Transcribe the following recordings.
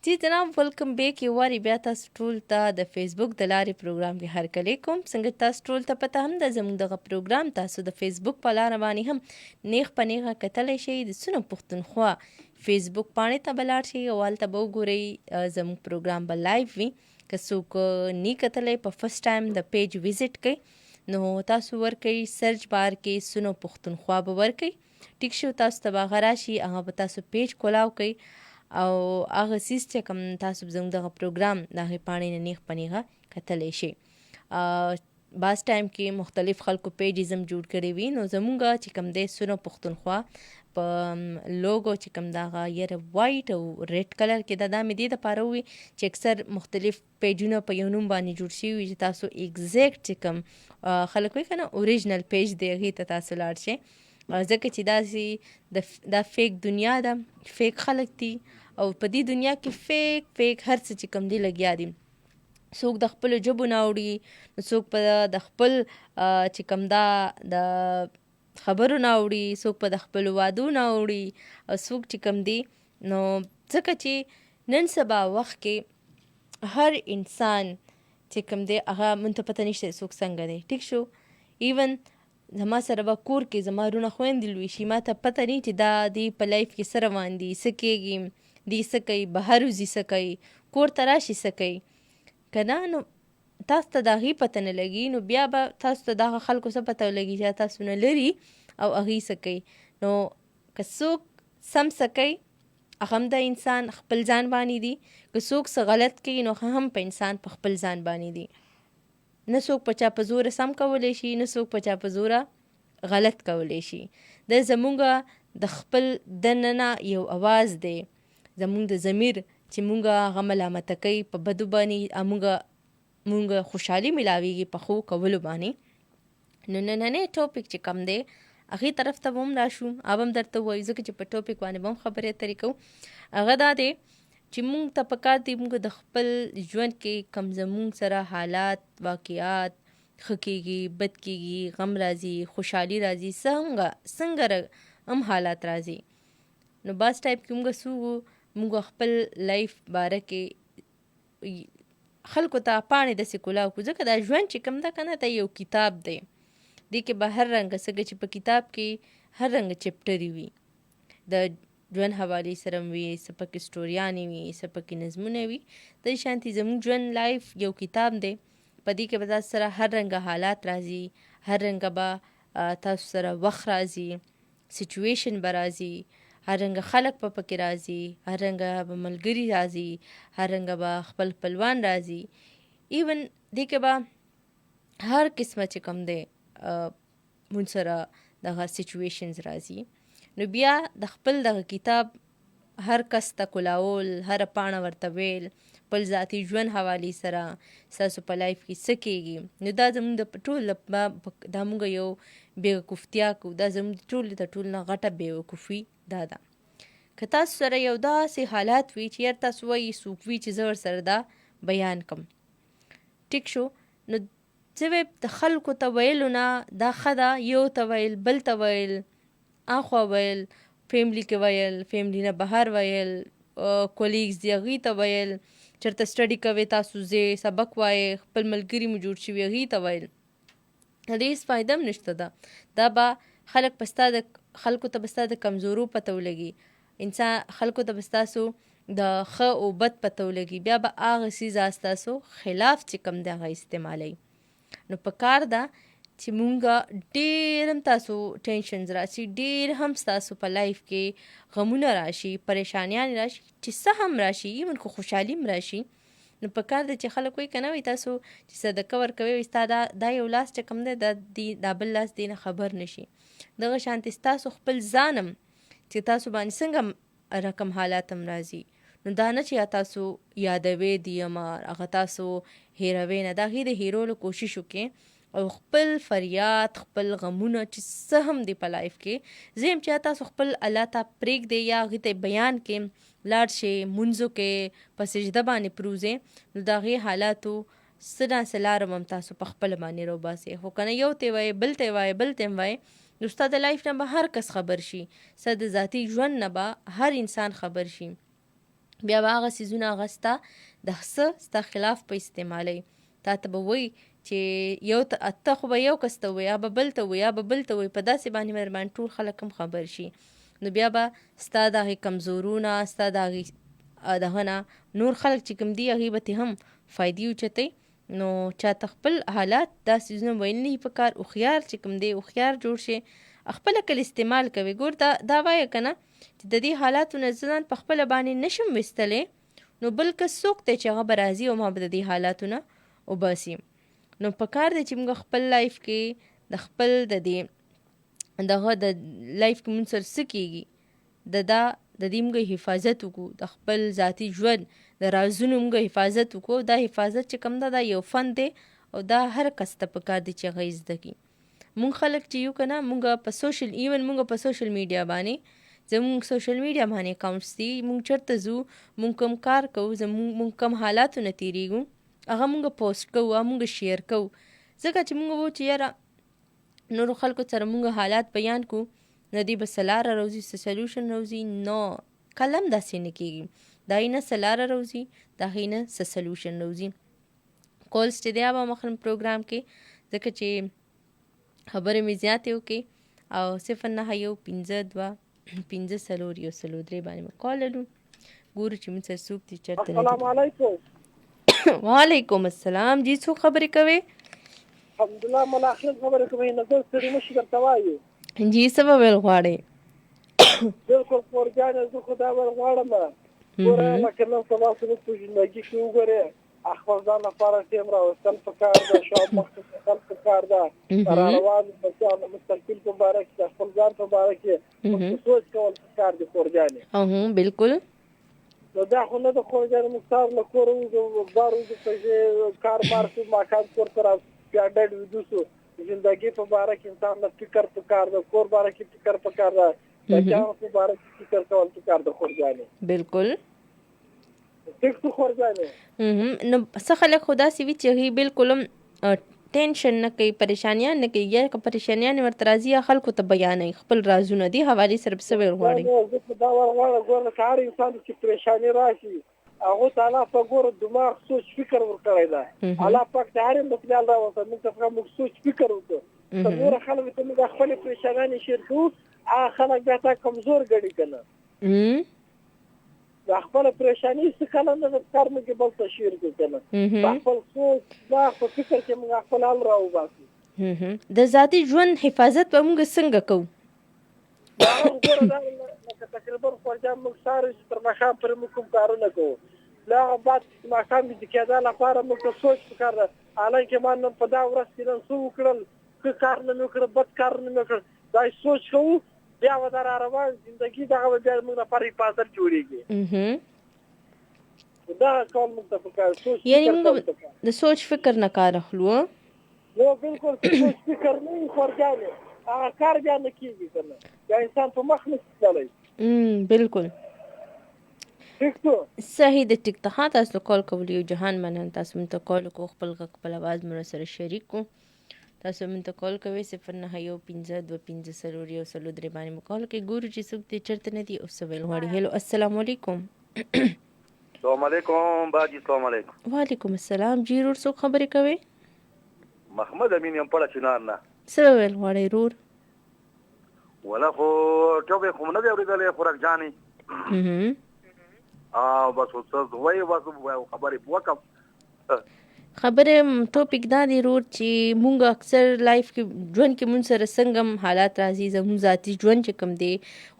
جی جناب، ویلکم بیک یو وارې بیا تاسو ټول ته د فیسبوک د لارې پروګرام کې هرکلی کوم. څنګه تاسو ټول ته پته هم ده زموږ دغه پروګرام تاسو د فیسبوک په لاره باندې هم نیغ په نیغه کتلی شئ. د سونو پښتونخوا فیسبوک پاڼې ته به لاړ شئ او هلته به وګورئ زموږ پروګرام به لایو وي. که څوک نی کتلی په فرست ټایم د پیج وزټ کوي نو تاسو ورکئ سرچ بار کې سونو پښتونخوا به ورکئ. ټیک شو، تاسو ته به هغه راشي، هغه به تاسو پیج کولاو کوئ او هغه سیز چې کوم تاسو زموږ دغه پروګرام د هغې پاڼې نه نیغ په نیغه کتلی شئ. بعض ټایم کې مختلف خلکو پیجز هم جوړ کړي وي، نو زمونږ چې کوم دی سونو پښتونخوا په لوګو چې کوم د هغه یره وایټ او ریډ کلر کې دا مې دې دپاره ووي چې اکثر مختلف پیجونه په یو نوم باندې جوړ شوي وي چې تاسو ایګزیکټ چې کوم خلک وایي که نه اوریجنل پیج دی هغې ته تاسو لاړ شئ. ځکه چې داسې دا فیک دنیا ده، فیک خلک دي او په دې دنیا کې فیک هر څه چې کوم دی لګیا دي. څوک د خپلو ژبو نه اوړي، نو څوک په د خپل چې کوم دا د خبرو نه اوړي، څوک په د خپلو وعدو نه اوړي او څوک چې کوم دی. نو ځکه چې نن سبا وخت کې هر انسان چې کوم دی هغه مونږ ته پته نشته څوک څنګه دی. ټیک شو، ایون زما سره به کور کې زما رونه خویندې لوی شي، ما ته پته نه چې دا دی په لایف کې څه روان دي، څه کېږي، دی څه کوي، بهر وځي څه کوي، کور ته راشي څه کوي، که نه نو تاسو ته د هغې پته نه لګي، نو بیا به تاسو ته دغه خلکو څه پته ولګي چې تاسو نه لري او هغوی څه کوي. نو که څوک سم څه کوي هغه هم د انسان خپل ځان باندې دي، که څوک څه غلط کوي نو هم په انسان په خپل ځان باندې دي. نه څوک په چا په زوره سم کولی شي، نه څوک په چا په زوره غلط کولی شي. دا زمونږ د خپل دننه یو اواز دی، زمونږ د ضمیر چې مونږ هغه ملامته کوي په بدو باندې، مونږ خوشحالي ملاویږي په ښو کولو باندې. نو نننی ټاپک چې کم دی هغې طرف ته به هم راشو، هغه هم درته ووایو ځکه چې په ټاپک باندې به هم خبرې اترې کوو. هغه دا دی چې مونږ ته پکار دی مونږ د خپل ژوند کې کم زمونږ سره حالات واقعات ښه کېږي، بد کېږي، غم راځي، خوشحالي راځي، څنګه هم حالات راځي. نو بعض ټایپ کې مونږ څو مونږ خپل لایف باره کې خلکو ته پاڼې داسې کولاو کړو، ځکه دا ژوند چې کوم ده که نه دا یو کتاب دی. دې کې به هر رنګه څنګه چې په کتاب کې هر رنګه چپټرې وي، د ژوند حوالې سره وي، څه پکې سټوریانې وي، څه پکې نظمونه وي. داسې شانتې زموږ ژوند لایف یو کتاب دی، په دې کې به تاسو سره هر رنګه حالات راځي، هر رنګه به تاسو سره وخت راځي، سچویشن به راځي، هر رنګه خلک به پکې راځي، هر رنګه به ملګري راځي، هر رنګه به خپل خپلوان راځي، ایون دې کې به هر قسمه چې کوم دی مونږ سره دغه سچویشنز راځي. نو بیا د خپل دغه کتاب هر کس ته کولاول، هر پاڼه ورته ویل، خپل ذاتي ژوند حوالې سره ستاسو په لایف کې څه کېږي، نو دا زموږ د ټول دا موږ یو بېوقوفتیا کوو، دا زموږ د ټول نه غټه بېوقوفي دا ده. که تاسو سره یو داسې حالات وي چې یار تاسو وایي څوک وي چې زه ورسره دا بیان کم، ټیک شو، نو زه د خلکو ته ویلو نه دا ښه ده، یو ته ویل، بل ته ویل، اخوا ویل، فیملی کې ویل، فیملی نه بهر ویل، کولیګز دی هغوی ته ویل، چېرته سټډي کوئ تاسو ځئ سبق وایئ، خپل ملګري مو جوړ شوي هغوی ته ویل، د دې هېڅ فایده هم نشته ده. دا به خلکو ته به ستا د کمزورو پته ولګي، خلکو ته به ستاسو د ښه او بد پته ولګي، بیا به هغه څیز ستاسو خلاف چې کوم دی هغه استعمالوي. نو پکار ده چې مونږ ډېر هم تاسو ټینشنز راشي، ډېر هم ستاسو په لایف کې غمونه راشي، پریشانیان راشي، چې څه هم راشي، ایون خو خوشحالي هم راشي، نو پکار ده چې خلک وایي که نه وایي تاسو چې صدقه ورکوئ وایي ستا دا یو لاس چې کوم دی دا بل لاس دې نه خبر نشي. دغه شانتې ستاسو خپل ځان هم چې تاسو باندې څنګه رقم حالات هم راځي، نو دا نه چې تاسو یادوي دي اما هغه تاسو هیروي نه، د هغې د هیرولو کوشش وکړئ او خپل فریاد، خپل غمونه چې څه هم دی په لایف کې، زه یم چې تاسو خپل الله ته پرېږدئ یا هغې ته بیان کړئ، لاړ شئ مونځو کې په سجده باندې پروزئ، نو د هغې حالاتو څه ناڅه لاره به هم تاسو په خپله باندې راوباسئ. خو که نه یو ته یې وایئ، بل ته یې وایئ، بل ته یې وایئ، نو ستا د لایف نه به هر کس خبر شي، ستا د ذاتي ژوند نه به هر انسان خبر شي. بیا به هغه څیزونه هغه ستا خلاف په استعمالوي. تا ته به وایي چې ته خو به یو کس ته وایي، یا به بل ته وایي، یا به بل ته وایي، په داسې باندې باندې ټول خلک هم خبر شي. نو بیا به ستا د هغې کمزورونه، ستا د هغې دغه نه نور خلک چې کوم دي هغې به ترې هم فایدې اوچتوي. نو چاته خپل حالات دا څیزونه ویل نه په کار. هوښیار چې کوم دی هوښیار جوړ شي، خپله کله استعمال کوي. ګور دا وایه که نه چې د دې حالاتو نه زه ځان په خپله باندې نشم ویستلی، نو بل کس څوک دی چې هغه به راځي او ما به د دې حالاتو نه وباسي. نو په کار دی چې موږ خپل لایف کې د خپل د دې دغه د لایف کې موږ سره څه کېږي د دې موږ حفاظت وکړو، د خپل ذاتي ژوند د رازونو موږ حفاظت وکړو. دا حفاظت چې کوم ده دا یو فن دی او دا هر کس ته په کار دی چې هغه زده کړي. موږ خلک چې یو که نه موږ په سوشل میډیا باندې زموږ سوشل میډیا باندې اکاونټس دي، موږ چېرته ځو، موږ کوم کار کوو، موږ کوم حالاتو نه تېرېږو هغه موږ پوسټ کوو، هغه موږ شیر کوو. ځکه چې موږ وایو چې یاره نورو خلکو سره موږ حالات بیان کړو، نو دوی به څه لاره راوځي، څه سلوشن راوځي. نو کله هم داسې نه کېږي. د هغې نه څه لاره راوځي، د هغې نه څه سلوشن راوځي. کولز چې دی به مخکې پروګرام کې، ځکه چې خبرې مې زیاتې وکړې او 0915 2 5 4 باندې مې کال لرو. ګورو چې موږ سره څوک دي چېرته. السلام علیکم. وعلیکم السلام. جی څوک خبرې کوئ؟ الحمدلله ملا خیر خبرې کوئ. نه ګل ستړي مه شي درته وایو. جی څه به ویل غواړئ؟ بلکل مورجانه زه خو دا ویل غواړم ګوره لکه نن سبا زموږ په ژوندګي کې وګورې خپل ځان لپاره ټیم راوستل پکار ده، شاوخوا مخکې کتل پکار ده، را روانو بچیانو مستقبل په باره کې د خپل ځان په باره کې موږ سوچ کول پکار دي خورجانې. بلکل. نو دا خو نه د خورجانې موږ سهار له کوره وځو، بار وځو، په کار بار شو، ماښام کور ته راځو، بیا ډډ ویده شو. ژوندګي په باره کې انسان له فکر پکار ده، کور باره کې فکر پکار ده، بچیانو په باره کې فکر کول پکار ده خورجانې. بلکل. ٹھیک تو خورجانې. نو څه خلک خو داسې وي چې هغوی بلکل هم ټینشن نه کوي، پریشانیان نه کوي، یا که پریشانیان ورته راځي یا خلکو ته بیانوي خپل رازونه. دې حوالې سره څه ویل غواړئ؟ زه دا ورغواړم ګوره که هر انسان چې پریشاني راشي هغو ته الله پاک ګوره دماغ سوچ فکر ورکړی ده. الله پاک ته هر یو خیال راوسته موږ ته فقط موږ سوچ فکر وکړو. که نوره خلکو ته موږ خپلې پریشانیانې شیر کوو هغه خلک بیا تا کمزور ګڼي که نه. د خپله پریشاني څه کله نه ده کار موږ بل ته شیر کړو که نه. په خپل سوچ دماغ په فکر کې موږ خپل حل راوباسو. د ذاتي ژوند حفاظت به موږ څنګه کوو؟ ګوره دا لکه تقریبا خورجان موږ سهار چې تر ماښام پورې موږ کوم کارونه کوو، له هغه بعد چې ماښام ویده کېدا لپاره موږ ته سوچ پکار ده. حالانکې ما نن په دا ورځ کې نن څه وکړل، ښه کار نه مې وکړل، بد کار نه مې وکړل، دا سوچ کوو. بیا به دا را روان زندګي دغه به بیا موږ لپاره حفاظت جوړېږي. دغه کول موږ ته پکار. یعنې موږ د سوچ فکر نه کار اخلو. نو بلکل سوچ فکر نه وي خورجانې هغه کار بیا نه کېږي که نه، بیا انسان په مخ نه شي تللی. بلکل صحیح ده. ټیک ته. ها تاسو کال کولی یو جهان مننه. تاسو موږ ته کال وکړو، خپل غږ خپل اواز مو سره شریک کړو. تاسو موږ ته کال کوئ 0915 2 5 4 باندې مو کال کوئ. ګورو چې څوک دې چېرته نه دي او څه ویل غواړي. هلو السلام علیکم. السلام علیکم باجی. السلام علیکم. وعلیکم السلام. جی رور څوک خبرې کوئ؟ محمد امین یم پړه چنار نه. څه ویل غواړئ رور؟ ولا خو ټوبې خو نه دی اورېدلی خوراک جانې بس اوس وایي بس خبرې وکړم. خبرې ټاپک دا دی رور چې مونږ اکثر لایف کې ژوند کې مونږ سره څنګه هم حالات راځي، زموږ ذاتي ژوند چې کوم دی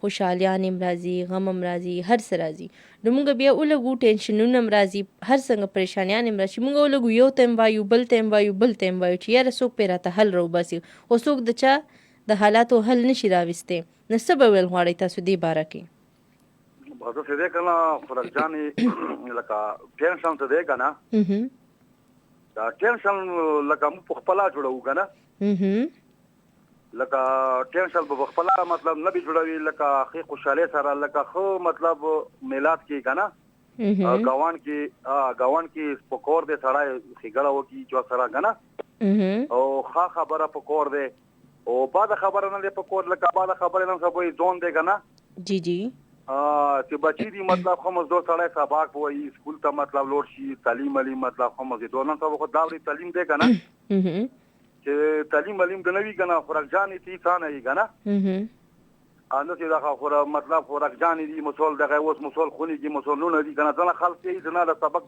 خوشحالیان هم راځي، غم هم راځي، هر څه راځي. نو مونږ بیا ولګو ټینشنونه هم راځي، هر څنګه پریشانیان هم راشي، مونږ ولګو یو ته هم وایو، بل ته هم وایو، بل ته هم وایو چې یاره څوک پرې راته حل راوباسي، خو څوک د چا د حالاتو حل نشي راوستی. نو څه به ویل غواړئ تاسو دې باره کې؟ زه چې دی که نه خوراک جانې لکه ټینشن څه دی که نه دا ټینشن لکه موږ په خپله جوړوو که نه، لکه ټینشن به په خپله مطلب نه بي جوړوي، لکه ښې خوشحالۍ سره لکه ښه مطلب میلاد کې که نه ګاونډ کې په کور دی سړی ښېګړه وکړي چا سره که نه، او ښه خبره په کور دی او باده خبره نه دی په کور، لکه باده خبرې نن سبا ځون دی که نه. جی جی چې بچی دي مطلب خو مزدور سړی سباق وایي سکول ته مطلب لوړ شي تعلیم علي مطلب خو مزدور نن سبا خو داوري تعلیم دی کنه چې تعلیم علم د نوی کنه خوراک جانې تی ثانه یې کنه انو چې دا خو مطلب خوراک جانې دي مسول دغه اوس مسول خوني دي مسولونه دي کنه ځنه خلک یې نه د سبق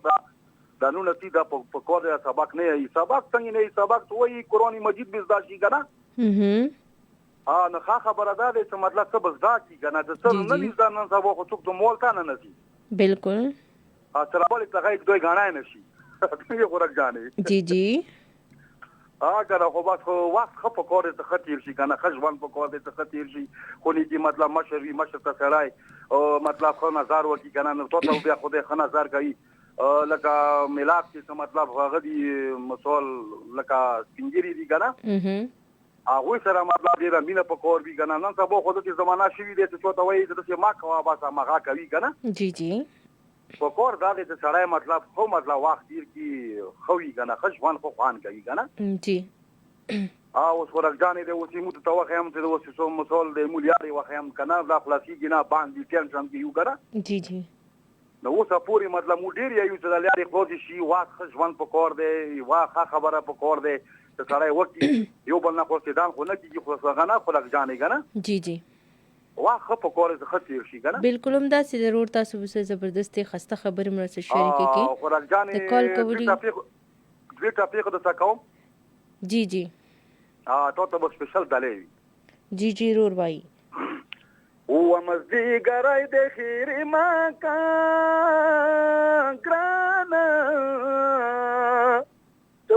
دا نو نتی دا په کور د سبق نه یې سبق څنګه نه سبق وایي قرآن مجید بزدا شي کنه نو خبره ده چې مطلب څه بزدا کی کنه د څه نه نزدا نن سبا خو څوک د مول تا نه نسی بالکل تر اول ته غي دوی غاڼه نشي څنګه خوراک جانې جی کنه خو بس خو وخت خو په کور ته خطیر شي کنه خجوان په کور ته خطیر شي خو نه دي مطلب مشر ته سړای او مطلب خو نظر وکي کنه نو ته بیا خو د نظر کوي لکه ملاق چې مطلب هغه دي مسول لکه سپینګری دي کنه هغه سره مطلب ډیره مینه په کور وی کنه نن سبا خو د زمانہ شوی دی چې څه وایي چې ما کوا باسه ماغه کوي کنه جی په کور دا د سړی مطلب خو مطلب وخت تیر کی خوي کنه خشوان خو خوان کوي کنه جی اوس ورګانې د اوسې مو ته واخیم چې د اوسې سو مسول د مولیاري واخیم کنه دا خلاصي کنه باندې ټینشن کې یو کنه جی نو اوس پوری مطلب مو ډیر یو چې د لاري خو شي واخ خشوان په کور دی واخه خبره په کور دی ته سړی وکی یو بل نه خورسیدان خو نه کیږي خو څنګه نه خلک جانې کنه جی واخه په کور څه خطیر شي کنه بالکل هم دا سي ضرور تاسو به زبردستي خسته خبر مر سره شریک کی خلک جانې کال کولی دوی ټاپیق د تکوم جی ته به سپیشل دلې جی رور بھائی او مزدی ګرای د خیر ما کا ګرانا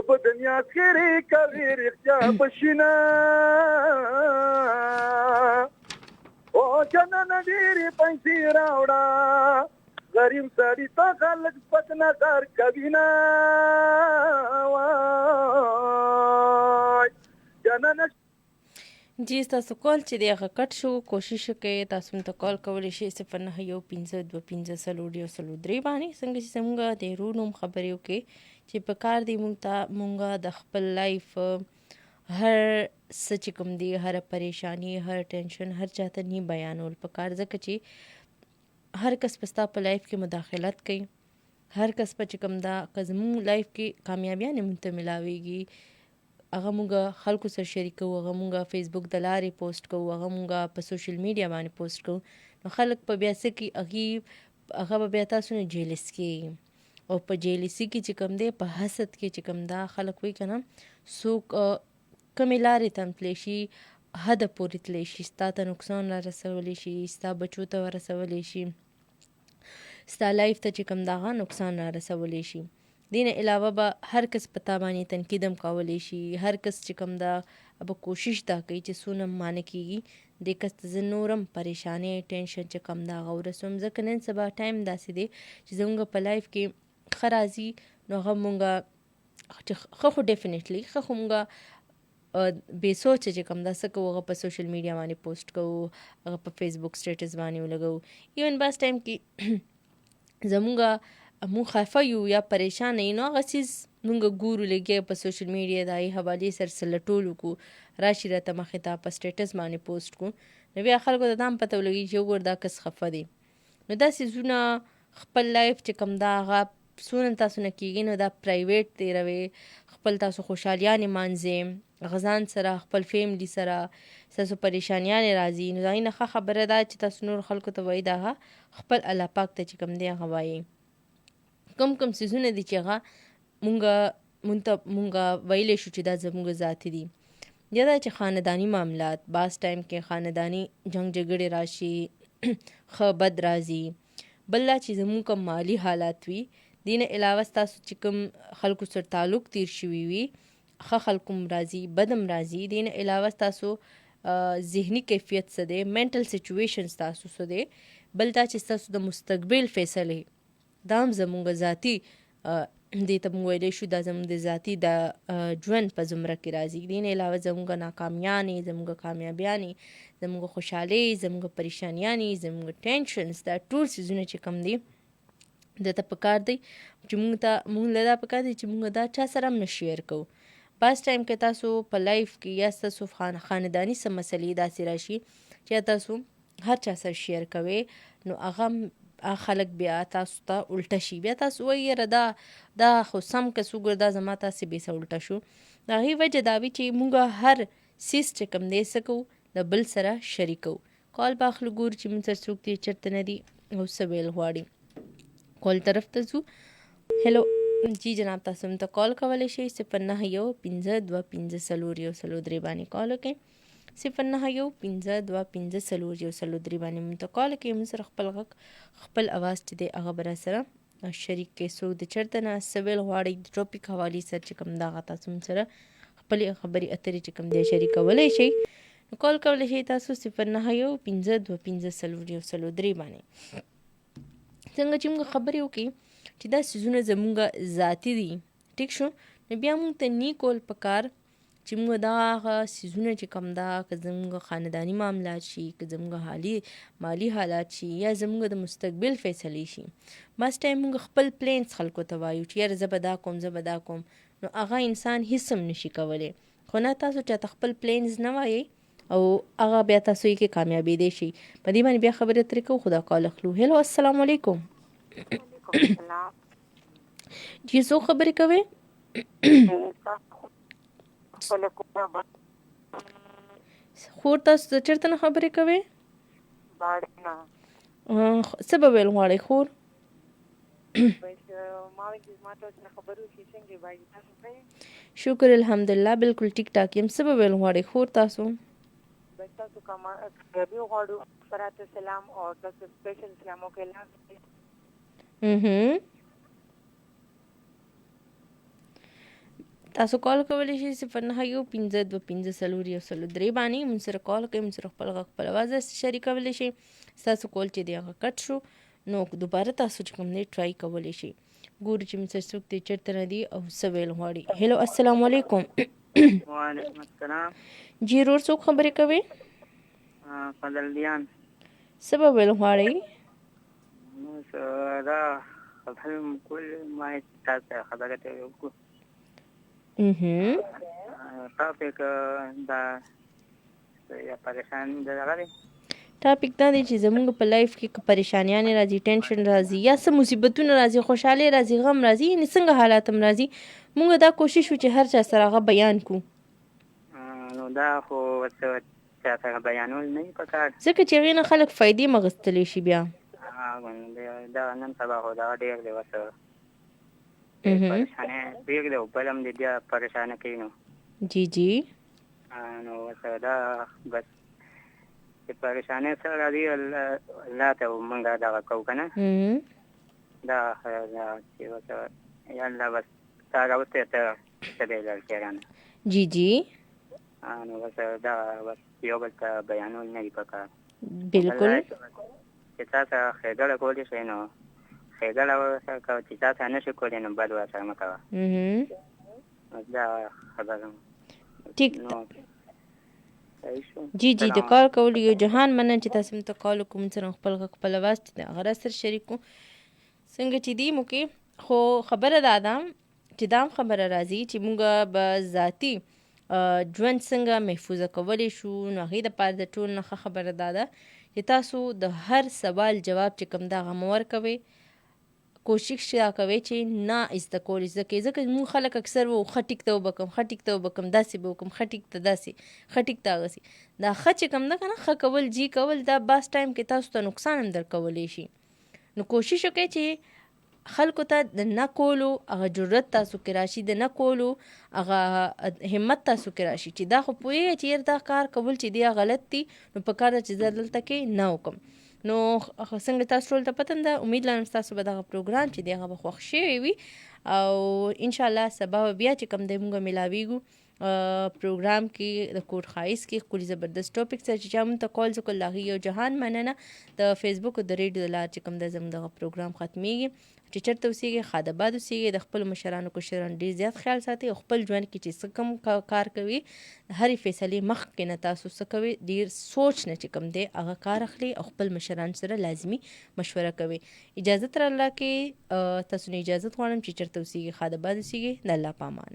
په دنیا کې کوي رښتیا بشینا او جنن ډېری پیسې راوړه غریب سړی ته خلک پتنه کار کوي نه جنن جی تاسو کال چې دی هغه کټ شو کوشش وکړئ تاسو ته کال کولی شئ 0915250 باندې څنګه چې څنګه د رونوم خبرې وکړي چې په کار دی مونږه د خپل لایف هر څه چې کوم دی هر پریشانی هر ټینشن هر چاته نه بیانول په کار ځکه چې هر کس پستا په لایف کې مداخلت کوي هر کس په چې کوم دا کزمو لایف کې کامیابیاں نه مونته ملاويږي هغه مونږه خلکو سره شریکو هغه مونږه فیسبوک د لارې پوسټ کوو هغه مونږه په سوشل میډیا باندې پوسټ کوو نو خلک په بیا څه کې هغه بیا تاسو نه جیلس کې او په جیلسی کې چې کوم دی په حسد کې چې کوم دا خلک وایي کنه څوک کمې لارې ته تللی شي حد پورې تللی شي ستا ته نقصان را رسولی شي ستا بچو ته ورسولی شي ستا لایف ته چې کوم دغه نقصان را رسولی شي دین علاوه به هر کس پتا باندې تنقیدم کولی شي هر کس چې کوم دا अब کوشش دا کوي چې سونم مان کیږي د کس ته نورم پریشانې ټینشن چې کم دا غورسوم ځکه نن سبا ټایم داسې دی چې زموږ په لایف کې خرازي نو هغه مونږه خو ډیفینیټلی خو مونږه بے سوچ چې کم دا څه کوو هغه په سوشل میډیا باندې پوسټ کوو هغه په فیسبوک سټیټس باندې ولګو ایون بس ټایم کې زموږه مونږ خفه یو یا پریشان یو نو هغه څیز مونږ ګورو لګیا په سوشل میډیا د هغې حوالې سره سلټول وکړو راشي راته مخې ته په سټیټس باندې پوسټ کړو نو بیا خلکو ته دا هم پته ولګي چې وګوره دا کس خفه دی نو دا څیزونه خپل لایف چې کوم دا هغه څونه تاسو نه کېږي نو دا پرایویټ تېروئ خپل تاسو خوشحالیانې مانځئ غزان سره خپل فیملی سره ستاسو پریشانیانې راځي نو د هغې نه ښه خبره ده چې تاسو نور خلکو ته وایي دا هغه خپل الله پاک ته چې کوم دی هغه وایي کم څیزونه دي چې هغه مونږه ویلی شو چې دا زموږ ذاتي دي یا دا چې خانداني معاملات بعض ټایم کې خانداني جنگ جګړې راشي ښه بد راځي بل دا چې زموږ کوم مالی حالات وي دې نه علاوه ستاسو چې کوم خلکو سره تعلق تیر شوي وي ښه خلکو هم راځي بد هم راځي دې نه علاوه ستاسو ذهني کیفیت څه دی منټل سچویشن ستاسو څه دی بل دا چې ستاسو د مستقبل فیصلې دا هم زموږ ذاتي دې ته موږ ویلی شو دا زموږ د ذاتي د ژوند په زمره کې راځي دې نه علاوه زموږ ناکامیانې زموږ کامیابیانې زموږ خوشحالۍ زموږ پریشانیانې زموږ ټینشنز دا ټول څیزونه چې کوم دي دته پکار دی چې موږ له دا پکار دی چې موږ دا چا سره هم نه شیر کوو بعض ټایم کې تاسو په لایف کې یا ستاسو خانداني څه مسلې داسې راشي چې تاسو هر چا سره شیر کوئ نو هغه خلک بیا تاسو ته الټه شي، بیا تاسو وایي یاره دا خو سم کس وګوره دا زما تاسې بېسه الټه شو. د هغې وجه دا وي چې موږ هر څیز چې کوم دی څه کوو د بل سره شریکوو. کال به اخلو ګورو چې موږ سره څوک دی چېرته نه دي او څه ویل غواړي. کال طرف ته ځو. هلو جی جناب تاسو موږ ته کال کولی شئ 0915254013 باندې کال وکړئ. 0915254013 باندې موږ ته کال وکړئ. موږ سره خپل غږ خپل اواز چې دی هغه به را سره شریک کړئ. څوک د چېرته نه څه ویل غواړئ د ټاپک حوالې سره چې کوم د هغه تاسو موږ سره خپلې خبرې اترې چې کوم دی شریکولی شئ. نو کال کولی شئ تاسو 0915254013 باندې. څنګه چې موږ خبرې وکړې چې دا څیزونه زموږ ذاتي دي، ټیک شو، نو بیا موږ ته نی کول پکار چې موږ دا هغه څیزونه چې کوم دا که زموږ خانداني معاملات شي، که زموږ مالي حالات شي، یا زموږ د مستقبل فیصلې شي، بعض ټایم موږ خپل پلینس خلکو ته وایو چې یاره زه به دا کوم زه به دا کوم، نو هغه انسان هیڅ هم نشي کولی. خو نه تاسو چاته خپل پلینز نه وایئ او هغه بیا تاسو یې کې کامیابېدی شي. په دې باندې بیا خبرې اترې کوو. خو دا کال اخلو. هلو السلام علیکم. جی څوک خبرې کوئ؟ خور تاسو د چېرته نه خبرې کوئ؟ څه به ویل غواړئ خور؟ شکر الحمدلله بالکل ټیک ټاک یم. څه به ویل غواړئ خور تاسو؟ تاسو کامیابي غواړو فرات سلام او تاسو سپیشل سلامو کې اعلان تاسو کال کولی شئ 0915254013 باندې موږ سره کال کوئ. موږ سره خپل غږ خپل اواز شریکولی شئ. ستاسو کال چې دی هغه کټ شو نو دوباره تاسو چې کوم دی ټرای کولی شئ. ګورو چې موږ سره څوک دی چېرته نه دي او څه ویل غواړي. هلو السلام علیکم. وعلیکم السلام. جی ورور څوک خبرې کوئ؟ فضل دیان. څه به ویل غواړئ؟ دا خبر کل ما تاسو خبره ته وکړو. ټاپک دا یا پریشان دی. ټاپک دا دی چې زموږ په لایف کې که پریشانیانې راځي، ټینشن راځي، یا څه مصیبتونه راځي، خوشحالي راځي، غم راځي، یعنې څنګه حالات هم راځي، موږ دا کوشش وکړو چې هر چا سره هغه بیان کړو. نو دا خو څه چا سره بیانول نه وي پکار، ځکه چې هغې نه خلک فایدې هم اخیستلی شي. بیا دا نن سبا خو دغه ډېر دی ورته پریشانې پرېږدي او بل هم دې بیا پریشانه کوي. نو جی جی نو ورته دا بس چې پریشانۍ سره راځي الله ته موږ دغه کوو که نه، دا چې ورته یا الله بس تا راوستی ته څه دی لړکې رانه. جی جی نو بس دا بس یو بل ته بیانول نه دي پکار. بالکل چې تا سره ښېګړه کولی شئ نو ښېګړه ورسره کوه، چې تا سره نه شي کولی نو بد ورسره مه کوه. دا خبره ټیک. جی جی د کال کولو یو جهان مننه چې تاسو موږ ته کال وکړو. موږ سره خپل غږ خپل اواز چې دی هغه راسره شریک کړو. څنګه چې دي موږ کې خو خبره دا ده چې دا هم خبره راځي چې موږ به ذاتي ژوند څنګه محفوظه کولی شو. نو هغې دپاره د ټول نه ښه خبره دا ده چې تاسو د هر سوال جواب چې کوم دا هغه مه ورکوئ. کوشش دا کوئ چې نه زده کول زده کوئ. ځکه موږ خلک اکثر وو ښه ټیک ته وبه کوم، ښه ټیک ته وبه کوم، داسې به وکړم، ښه ټیک ته داسې، ښه ټیک ته هغسې. دا ښه چې کوم ده که نه، ښه کول جي کول دا بعض ټایم کې تاسو ته نقصان هم در کولی شي. نو کوشش وکړئ چې خلکو ته د نه کولو هغه جرأت تاسو کې راشي، د نه کولو هغه همت تاسو کې راشي چې دا خو پوهېږئ چې یار دا کار کول چې دی غلط دي، نو پکار ده چې زه دلته کې نه وکړم. نو څنګه تاسو ټول ته پته ده، امید لرم ستاسو به دغه پروګرام چې دی هغه به خوښ شوی وي او انشاءالله سبا به بیا چې کوم دی موږ میلاویږو پروګرام کې د کوټ ښایست کې ښکلي زبردست ټاپک سره چې چا موږ ته کال وکړل د هغې یو جهان مننه. د فیسبوک او د ریډیو د لارې چې کوم دی زموږ دغه پروګرام ختمیږي. چې چېرته اوسېږئ، خاداباد اوسېږئ، د خپلو مشرانو کشرانو ډېر زیات خیال ساتئ او خپل ژوند کې چې څه کوم کار کوي د هرې فیصلې مخکې نه تاسو څه کوئ، ډېر سوچ نه چې کوم دی هغه کار اخلئ او خپل مشرانو سره لازمي مشوره کوئ. اجازت را الله کې تاسو نه اجازت غواړم چې چېرته اوسېږئ، خاداباد اوسېږئ. د الله په امان.